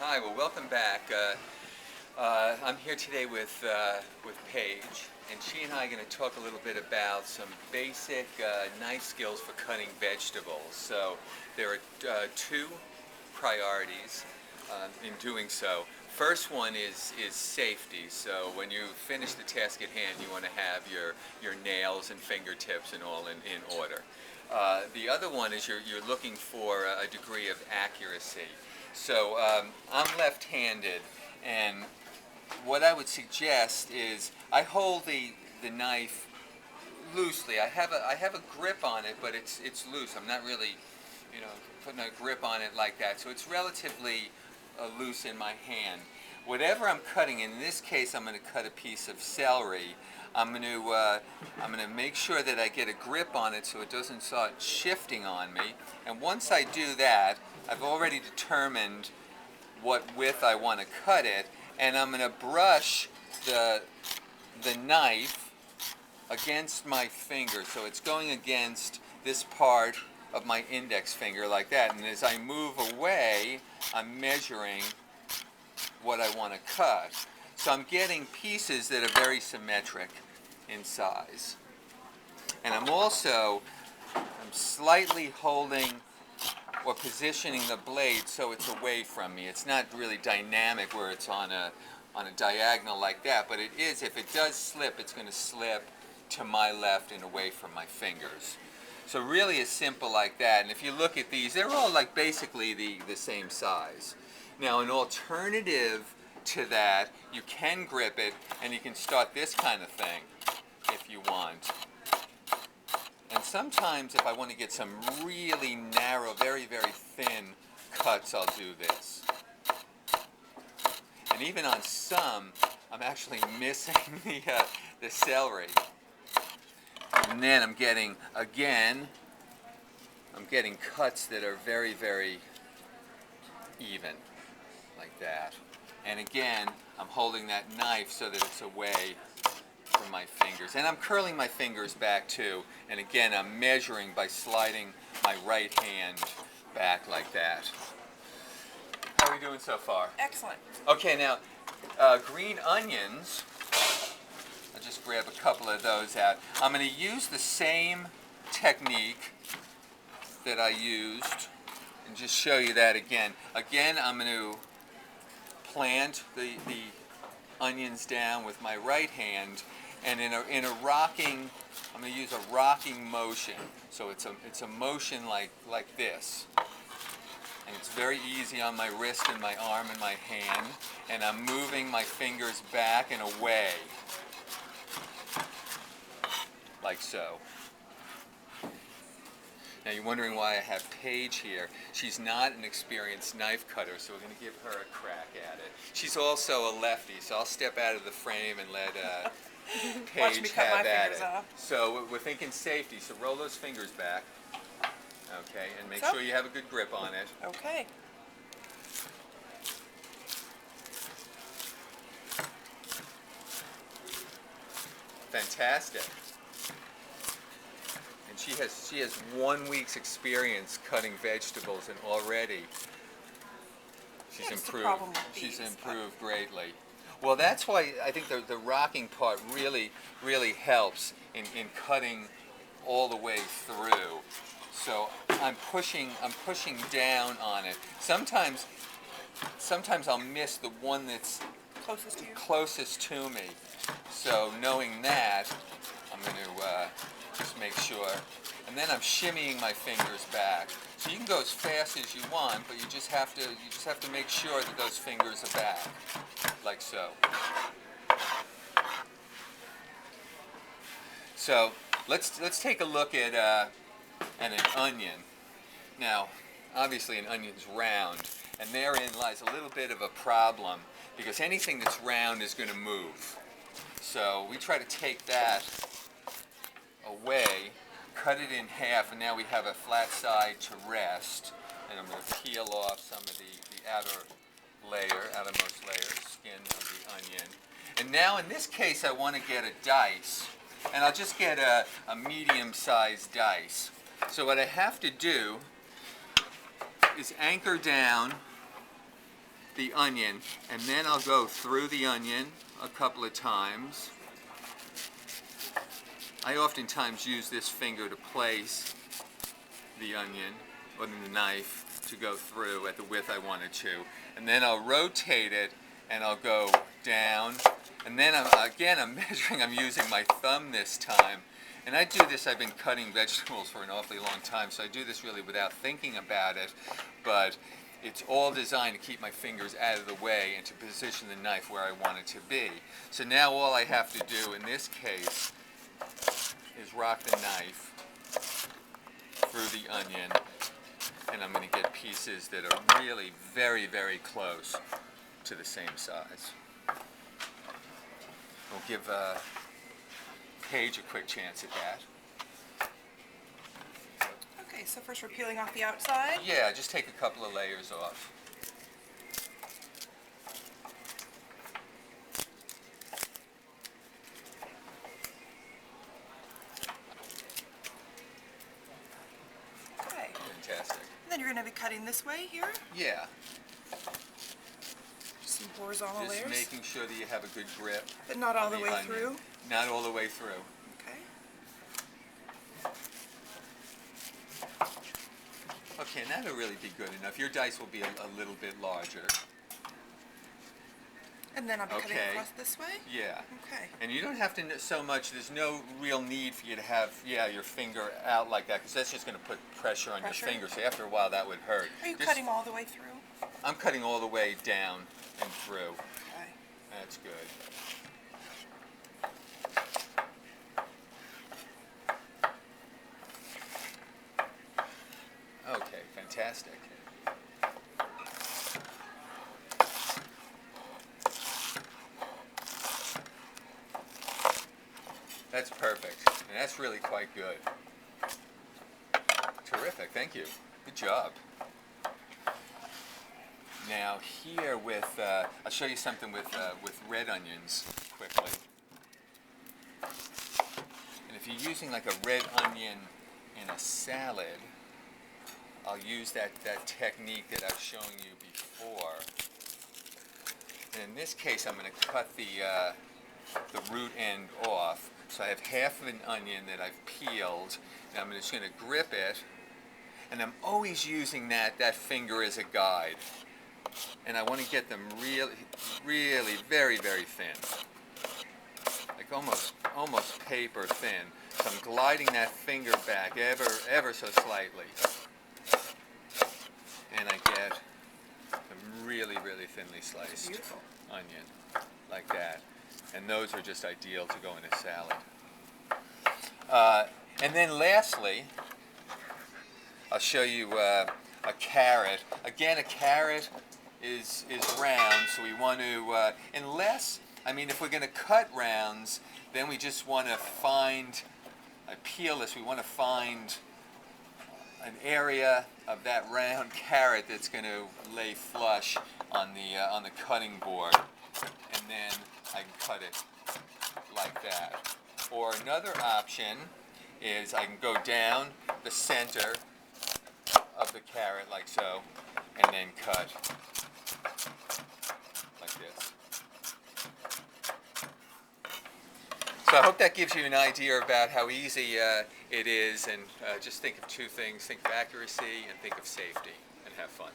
Hi, well, welcome back. I'm here today with Paige, and she and I are going to talk a little bit about some basic knife skills for cutting vegetables. So there are two priorities in doing so. First one is safety. So when you finish the task at hand, you want to have your nails and fingertips and all in order. The other one is you're looking for a degree of accuracy. So I'm left-handed, and what I would suggest is I hold the knife loosely. I have a grip on it, but it's loose. I'm not really, putting a grip on it like that. So it's relatively loose in my hand. Whatever I'm cutting, in this case, I'm going to cut a piece of celery. I'm going to make sure that I get a grip on it so it doesn't start shifting on me. And once I do that, I've already determined what width I want to cut it, and I'm going to brush the knife against my finger, so it's going against this part of my index finger like that. And as I move away, I'm measuring what I want to cut. So I'm getting pieces that are very symmetric in size. And I'm slightly holding or positioning the blade so it's away from me. It's not really dynamic where it's on a diagonal like that, but it is, if it does slip, it's going to slip to my left and away from my fingers. So really it's simple like that. And if you look at these, they're all like basically the same size. Now, an alternative to that, you can grip it and you can start this kind of thing if you want. And sometimes if I want to get some really narrow, very, very thin cuts, I'll do this. And even on some, I'm actually missing the celery. And then I'm getting cuts that are very, very even, like that. And again, I'm holding that knife so that it's away from my fingers. And I'm curling my fingers back too. And again, I'm measuring by sliding my right hand back like that. How are we doing so far? Excellent. Okay, now, green onions, I'll just grab a couple of those out. I'm going to use the same technique that I used and just show you that again. Again, I'm going to plant the onions down with my right hand, and in a rocking, I'm going to use a rocking motion. So it's a motion like this. And it's very easy on my wrist and my arm and my hand, and I'm moving my fingers back and away, like so. Now you're wondering why I have Paige here. She's not an experienced knife cutter, so we're going to give her a crack at it. She's also a lefty, so I'll step out of the frame and let Watch me Paige cut my have at fingers it. off. So we're thinking safety, so roll those fingers back. Okay, and make So? sure you have a good grip on it. Okay. Fantastic. And she has 1 week's experience cutting vegetables, and already she's That's the improved. problem with She's these, improved greatly. Well, that's why I think the rocking part really helps in cutting all the way through. So I'm pushing down on it. Sometimes I'll miss the one that's Closest to you. closest to me. So knowing that, I'm going to just make sure. And then I'm shimmying my fingers back. So you can go as fast as you want, but you just have to make sure that those fingers are back, like so. So let's take a look at an onion. Now, obviously an onion's round, and therein lies a little bit of a problem, because anything that's round is going to move. So we try to take that away, cut it in half, and now we have a flat side to rest. And I'm going to peel off some of the outermost layer, skin of the onion. And now in this case I want to get a dice, and I'll just get a medium-sized dice. So what I have to do is anchor down the onion, and then I'll go through the onion a couple of times. I oftentimes use this finger to place the onion or the knife to go through at the width I want it to. And then I'll rotate it and I'll go down. And then I'm measuring, I'm using my thumb this time. And I do this, I've been cutting vegetables for an awfully long time, so I do this really without thinking about it. But it's all designed to keep my fingers out of the way and to position the knife where I want it to be. So now all I have to do in this case is rock the knife through the onion, and I'm going to get pieces that are really very, very close to the same size. We'll give Paige a quick chance at that. Okay, so first we're peeling off the outside. Yeah, just take a couple of layers off. Okay. Fantastic. And then you're going to be cutting this way here. Yeah, Some horizontal just layers. making sure that you have a good grip. But not all on the way onion. through. Not all the way through. Okay. Okay, and that'll really be good enough. Your dice will be a little bit larger. And then I'll be cutting Okay. across this way. Yeah. Okay. And you don't have to so much, there's no real need for you to have, your finger out like that, because that's just going to put pressure on Pressure? your finger. So after a while, that would hurt. Are you Just- cutting all the way through? I'm cutting all the way down and through. Okay. That's good. Okay, fantastic. That's perfect. And that's really quite good. Terrific, thank you. Good job. Now here with, I'll show you something with red onions quickly. And if you're using like a red onion in a salad, I'll use that technique that I've shown you before. And in this case, I'm going to cut the root end off. So I have half of an onion that I've peeled, and I'm just going to grip it. And I'm always using that finger as a guide. And I want to get them really, really very, very thin. Like almost paper thin. So I'm gliding that finger back ever so slightly. And I get a really, really thinly sliced Beautiful. onion, like that. And those are just ideal to go in a salad. And then lastly, I'll show you a carrot. Again, a carrot is round, so we want to, if we're going to cut rounds, then we just want to find, peel this, we want to find an area of that round carrot that's going to lay flush on the cutting board, and then I can cut it like that. Or another option is I can go down the center of the carrot like so, and then cut like this. So I hope that gives you an idea about how easy it is, and just think of two things: think of accuracy and think of safety, and have fun.